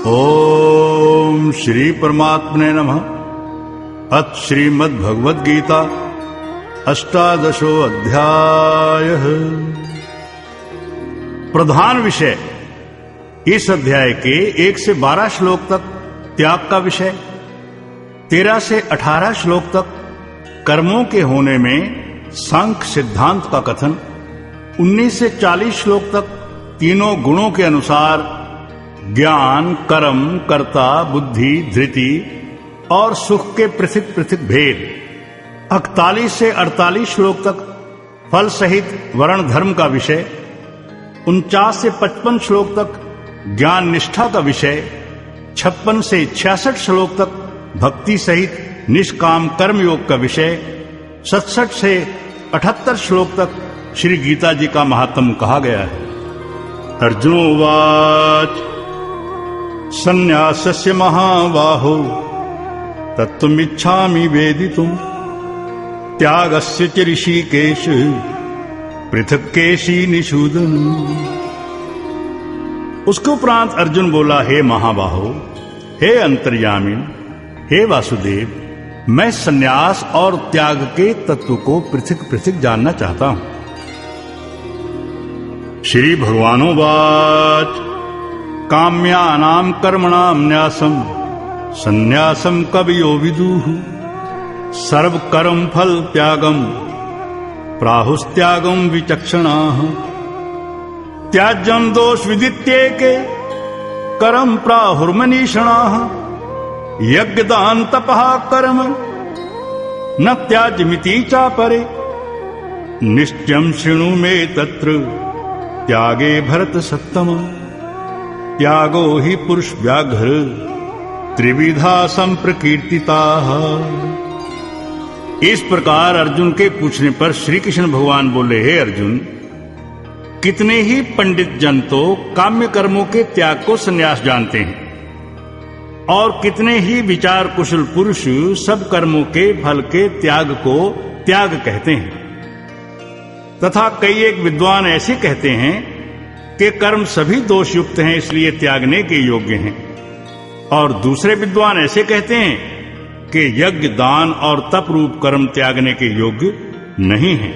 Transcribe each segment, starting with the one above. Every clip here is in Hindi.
ओम श्री परमात्मने नमः। अथ श्रीमद् भगवद गीता अष्टादशो अध्याय। प्रधान विषय इस अध्याय के 1 से 12 श्लोक तक त्याग का विषय, 13 से 18 श्लोक तक कर्मों के होने में सांख्य सिद्धांत का कथन, 19 से 40 श्लोक तक तीनों गुणों के अनुसार ज्ञान, कर्म, कर्ता, बुद्धि, धृति और सुख के पृथक पृथक भेद, 41 से 48 श्लोक तक फल सहित वर्ण धर्म का विषय, 49 से 55 श्लोक तक ज्ञान निष्ठा का विषय, 56 से 66 श्लोक तक भक्ति सहित निष्काम कर्म योग का विषय, 67 से 78 श्लोक तक श्री गीता जी का महात्म्य कहा गया है। अर्जुनोवाच संन्यासस्य महाबाहो तत्त्वमिच्छामि वेदितुम् त्यागस्य च ऋषिकेश पृथक् केशी निषूदन। उसके उपरांत अर्जुन बोला, हे महाबाहो, हे अंतर्यामी, हे वासुदेव, मैं संन्यास और त्याग के तत्व को पृथक पृथक जानना चाहता हूं। श्री भगवानोवाच काम्यानां कर्मणां न्यासं संन्यासं कवयो विदुः सर्वकर्म फल त्यागं प्राहुस्त्यागं विचक्षणाः त्याज्यं दोष विदित्येके कर्म प्राहुर्मनीषणाः यज्ञदान तपः कर्म न त्याज्यमिति चापरे निश्चयं शृणु मे तत्र त्यागे भरत सत्तम त्यागो हि पुरुष व्याघ्र त्रिविधा संप्रकीर्तिता। इस प्रकार अर्जुन के पूछने पर श्री कृष्ण भगवान बोले, हे अर्जुन, कितने ही पंडित जन तो काम्य कर्मों के त्याग को संन्यास जानते हैं और कितने ही विचार कुशल पुरुष सब कर्मों के फल के त्याग को त्याग कहते हैं, तथा कई एक विद्वान ऐसे कहते हैं कि कर्म सभी दोष युक्त हैं इसलिए त्यागने के योग्य हैं, और दूसरे विद्वान ऐसे कहते हैं कि यज्ञ, दान और तप रूप कर्म त्यागने के योग्य नहीं हैं।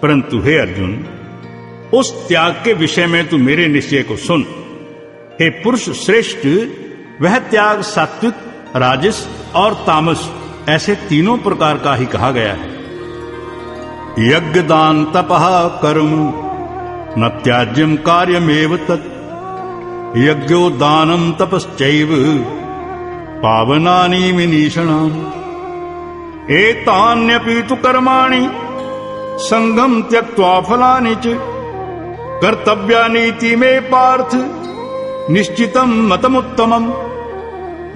परंतु हे अर्जुन, उस त्याग के विषय में तू मेरे निश्चय को सुन। हे पुरुष श्रेष्ठ, वह त्याग सात्विक, राजस और तामस ऐसे तीनों प्रकार का ही कहा गया है। यज्ञ, दान, तपः कर्म न त्याज्यम कार्यमेव तत् यज्ञो दानम तपश्चैव पावनानि विनीषणाम् एतान्यपि तु कर्माणि संगम त्यक्त्वा फलानि च कर्तव्यानीति मे पार्थ निश्चितं मतमुत्तमम्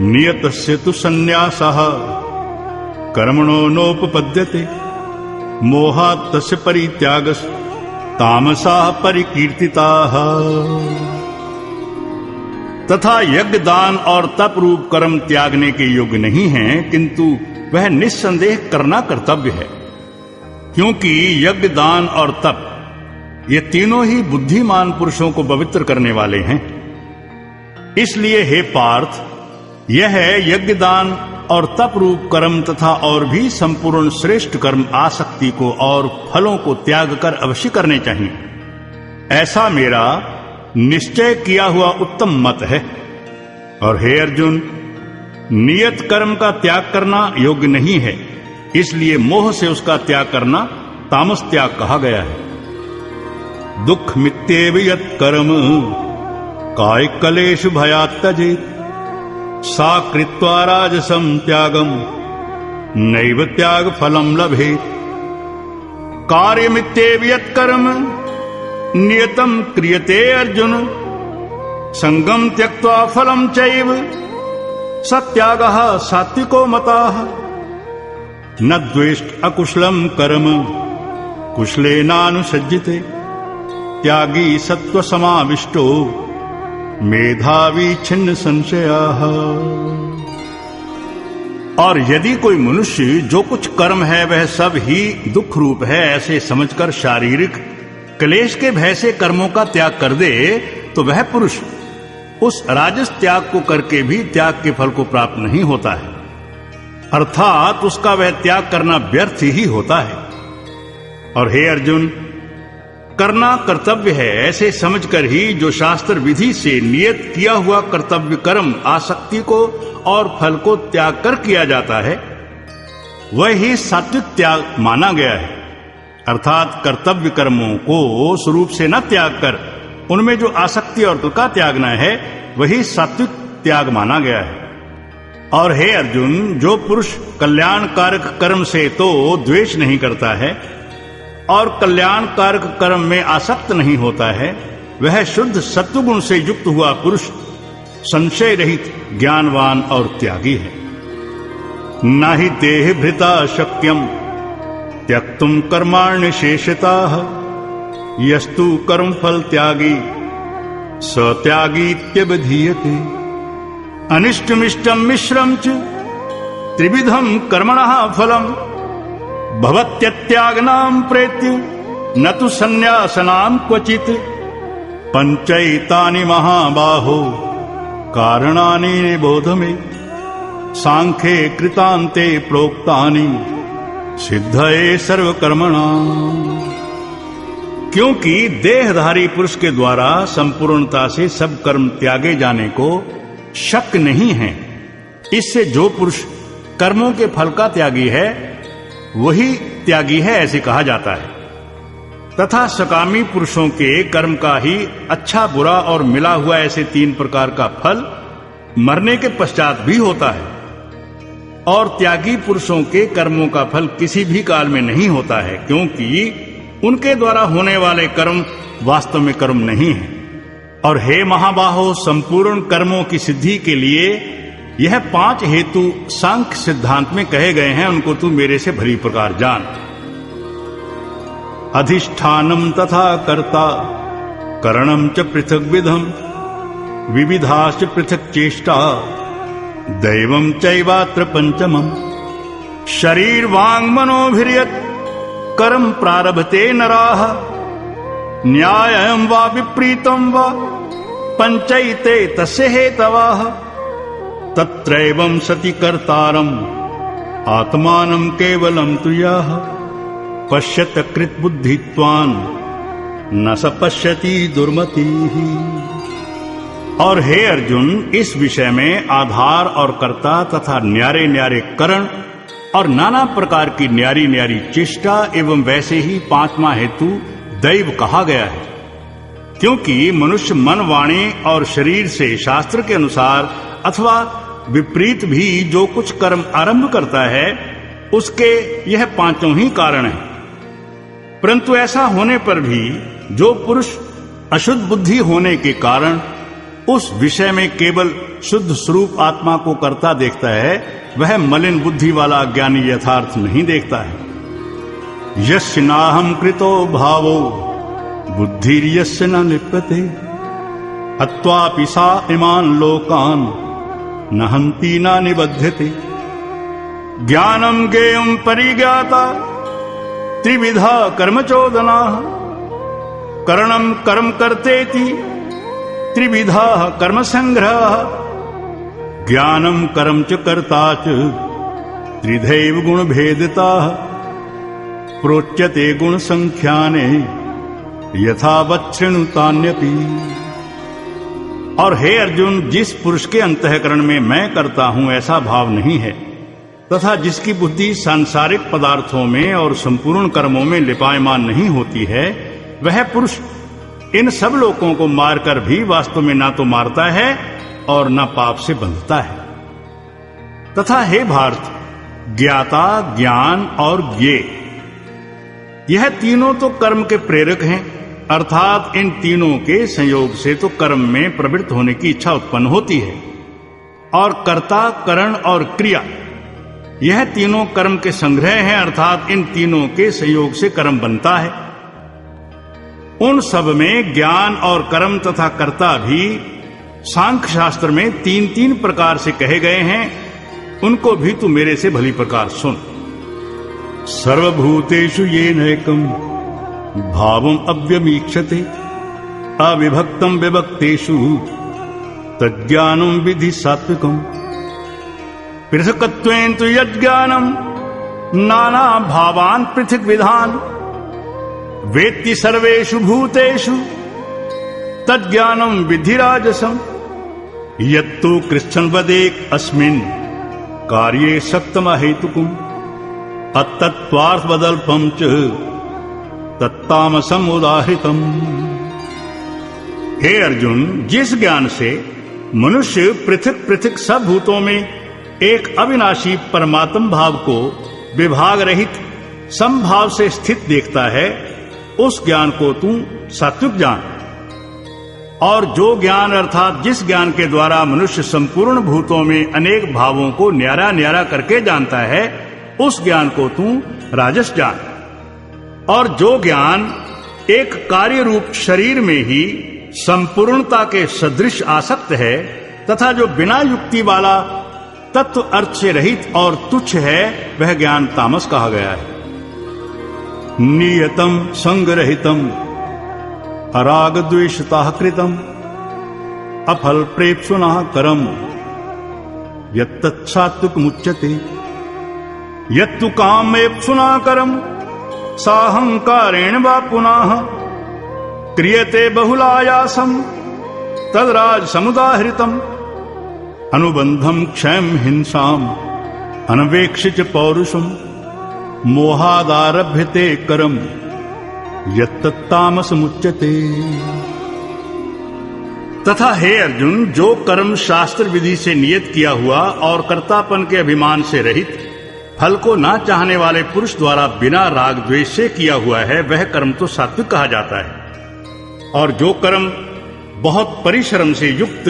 नियतस्य तु संन्यासः कर्मणो नोपपद्यते मोहात् तस्य परित्यागस् तामसाः परिकीर्तिताः। तथा यज्ञ, दान और तप रूप कर्म त्यागने के योग्य नहीं हैं, किंतु वह निस्संदेह करना कर्तव्य है, क्योंकि यज्ञ, दान और तप ये तीनों ही बुद्धिमान पुरुषों को पवित्र करने वाले हैं। इसलिए हे पार्थ, यह यज्ञ, दान और तप रूप कर्म तथा और भी संपूर्ण श्रेष्ठ कर्म आसक्ति को और फलों को त्याग कर अवश्य करने चाहिए, ऐसा मेरा निश्चय किया हुआ उत्तम मत है। और हे अर्जुन, नियत कर्म का त्याग करना योग्य नहीं है, इसलिए मोह से उसका त्याग करना तामस त्याग कहा गया है। दुख मित्येव यत् कर्म काय कलेश भयात् त्यजेत् सा कृत्वा राजसं त्यागं नैव त्याग फलं लभेत् कार्यमित्येव यत् कर्म नियतं क्रियते अर्जुन संगम त्यक्त्वा फलं चैव स त्यागः सात्विको मताः न द्वेष्ट अकुशलं कर्म कुशलेनानुसज्जिते त्यागी सत्व समाविष्टो मेधावी छिन्न संशयाः। और यदि कोई मनुष्य जो कुछ कर्म है वह सब ही दुख रूप है ऐसे समझकर शारीरिक क्लेश के भय से कर्मों का त्याग कर दे तो वह पुरुष उस राजस त्याग को करके भी त्याग के फल को प्राप्त नहीं होता है, अर्थात उसका वह त्याग करना व्यर्थ ही होता है। और हे अर्जुन, करना कर्तव्य है ऐसे समझकर ही जो शास्त्र विधि से नियत किया हुआ कर्तव्य कर्म आसक्ति को और फल को त्याग कर किया जाता है, वह ही सात्विक त्याग माना गया है। अर्थात कर्तव्य कर्मों को स्वरूप से न त्याग कर उनमें जो आसक्ति और फल का त्यागना है, वही सात्विक त्याग माना गया है। और हे अर्जुन, जो पुरुष कल्याण कारक कर्म से तो द्वेष नहीं करता है और कल्याण कारक कर्म में आसक्त नहीं होता है, वह शुद्ध सत्वगुण से युक्त हुआ पुरुष संशय रहित ज्ञानवान और त्यागी है। नाहि तेह भृता शक्यम त्यक्तुम कर्माण्य शेषताः यस्तु कर्म फल त्यागी स त्यागीत्यभिधीयते। अनिष्टमिष्टम मिश्रम च त्रिविधम कर्मणः फलम भवत्यत्यागनाम प्रेत्य न तु संन्यासनाम क्वचित्। पंचैतानि महाबाहो कारणानि निबोध मे सांख्ये कृतान्ते प्रोक्तानि सिद्धये सर्वकर्मणाम्। क्योंकि देहधारी पुरुष के द्वारा संपूर्णता से सब कर्म त्यागे जाने को शक नहीं है, इससे जो पुरुष कर्मों के फल का त्यागी है वही त्यागी है ऐसे कहा जाता है। तथा सकामी पुरुषों के कर्म का ही अच्छा बुरा और मिला हुआ ऐसे 3 प्रकार का फल मरने के पश्चात भी होता है, और त्यागी पुरुषों के कर्मों का फल किसी भी काल में नहीं होता है, क्योंकि उनके द्वारा होने वाले कर्म वास्तव में कर्म नहीं है। और हे महाबाहो, संपूर्ण कर्मों की सिद्धि के लिए यह 5 हेतु सांख्य सिद्धांत में कहे गए हैं, उनको तू मेरे से भली प्रकार जान। अधिष्ठानम तथा कर्ता करणम च पृथक विधम विविधाश्च पृथक चेष्टा दैवम चैवात्र पंचमम। शरीर वांग मनोभिर्यत् कर्म प्रारभते नराः न्यायं वा विपरीतं वा पंचैते तस्य हेतवाः। तत्रैवं सति कर्तारम् आत्मानं केवलं तु यः पश्यत कृत बुद्धित्वान् न स पश्यति दुर्मतिः। और हे अर्जुन, इस विषय में आधार और कर्ता तथा न्यारे न्यारे करण और नाना प्रकार की न्यारी न्यारी चेष्टा एवं वैसे ही 5वां हेतु दैव कहा गया है, क्योंकि मनुष्य मन वाणी और शरीर से शास्त्र के अनुसार अथवा विपरीत भी जो कुछ कर्म आरंभ करता है उसके यह 5 ही कारण हैं। परंतु ऐसा होने पर भी जो पुरुष अशुद्ध बुद्धि होने के कारण उस विषय में केवल शुद्ध स्वरूप आत्मा को कर्ता देखता है, वह मलिन बुद्धि वाला ज्ञानी यथार्थ नहीं देखता है। यस्य नाहं कृतो भावो बुद्धिर्यस्य न लिप्यते हत्वापि सा इमान् लोकान् न हन्ति न निबध्यते। ज्ञानं ज्ञेयं परिज्ञाता त्रिविधा कर्म चोदना करणं कर्म कर्तेति त्रिविधा कर्म संग्रह। ज्ञानं कर्म च कर्ता च त्रिधैव गुण भेदता प्रोच्यते गुण संख्याने यथावत् शृणुतान्यपि। और हे अर्जुन, जिस पुरुष के अंतःकरण में मैं करता हूं ऐसा भाव नहीं है तथा जिसकी बुद्धि सांसारिक पदार्थों में और संपूर्ण कर्मों में लिपायमान नहीं होती है, वह पुरुष इन सब लोगों को मारकर भी वास्तव में ना तो मारता है और न पाप से बंधता है। तथा हे भारत, ज्ञाता, ज्ञान और ज्ञेय, यह तीनों तो कर्म के प्रेरक हैं, अर्थात इन तीनों के संयोग से तो कर्म में प्रवृत्त होने की इच्छा उत्पन्न होती है। और कर्ता, करण और क्रिया, यह तीनों कर्म के संग्रह हैं, अर्थात इन तीनों के संयोग से कर्म बनता है। उन सब में ज्ञान और कर्म तथा कर्ता भी सांख्य शास्त्र में 3-3 प्रकार से कहे गए हैं, उनको भी तू मेरे से भली प्रकार सुन। सर्वभूतेषु येनैकं भावम् अव्यमीक्षते अविभक्तं विभक्तेषु तज्ज्ञानं विधि सात्विकम् पृथक्त्वेन तु यज्ञानं नाना भावान् पृथक् विधान् वेत्ति सर्वेषु भूतेषु तज्ज्ञानं विधि राजसम् यत्तु कृच्छ्रवदेक अस्मिन् कार्ये शक्तमहेतुकम् अतत्त्वार्थवदल्पं च तत्तामसम् उदाहृतम्। हे अर्जुन, जिस ज्ञान से मनुष्य पृथक पृथक सब भूतों में एक अविनाशी परमात्म भाव को विभाग रहित समभाव से स्थित देखता है, उस ज्ञान को तू सात्विक जान। और जो ज्ञान अर्थात जिस ज्ञान के द्वारा मनुष्य संपूर्ण भूतों में अनेक भावों को न्यारा न्यारा करके जानता है, उस ज्ञान को तू राजस जान। और जो ज्ञान एक कार्य रूप शरीर में ही संपूर्णता के सदृश आसक्त है तथा जो बिना युक्ति वाला तत्व अर्थ से रहित और तुच्छ है, वह ज्ञान तामस कहा गया है। नियतम संगरहितम अराग द्वेषता कृतम अफल प्रेप्सुना करम यत्तत्सात्विक मुच्यते यत्तु कामेप्सुना करम साहंकारेण वा पुनः क्रियते बहुलायासम तद्राज समुदाहृतम अनुबंधम क्षयम हिंसाम अनवेक्षित पौरुषम मोहादारभ्यते करम यत्तत्तामस मुच्यते। तथा हे अर्जुन, जो कर्म शास्त्र विधि से नियत किया हुआ और कर्तापन के अभिमान से रहित फल को ना चाहने वाले पुरुष द्वारा बिना राग द्वेष से किया हुआ है, वह कर्म तो सात्विक कहा जाता है। और जो कर्म बहुत परिश्रम से युक्त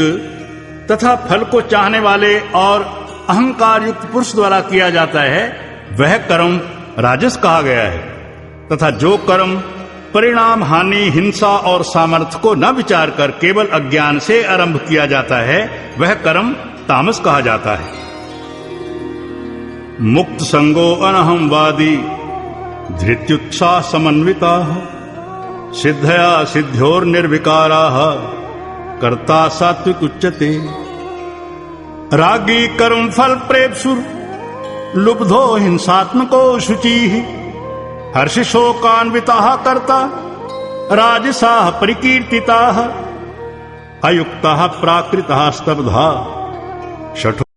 तथा फल को चाहने वाले और अहंकार युक्त पुरुष द्वारा किया जाता है, वह कर्म राजस कहा गया है। तथा जो कर्म परिणाम, हानि, हिंसा और सामर्थ्य को न विचार कर केवल अज्ञान से आरंभ किया जाता है, वह कर्म तामस कहा जाता है। मुक्त संगो अनहंवादी धृत्युत्साह समन्विताः सिद्धया सिद्ध्योर निर्विकाराः कर्ता सात्विक उच्यते। रागी कर्म फल प्रेप्सुर लुब्धो हिंसात्मको शुचिः हर्षशोकान्विताः कर्ता राजसाः परिकीर्तिताः अयुक्ताः प्राकृताः स्तब्धा शठो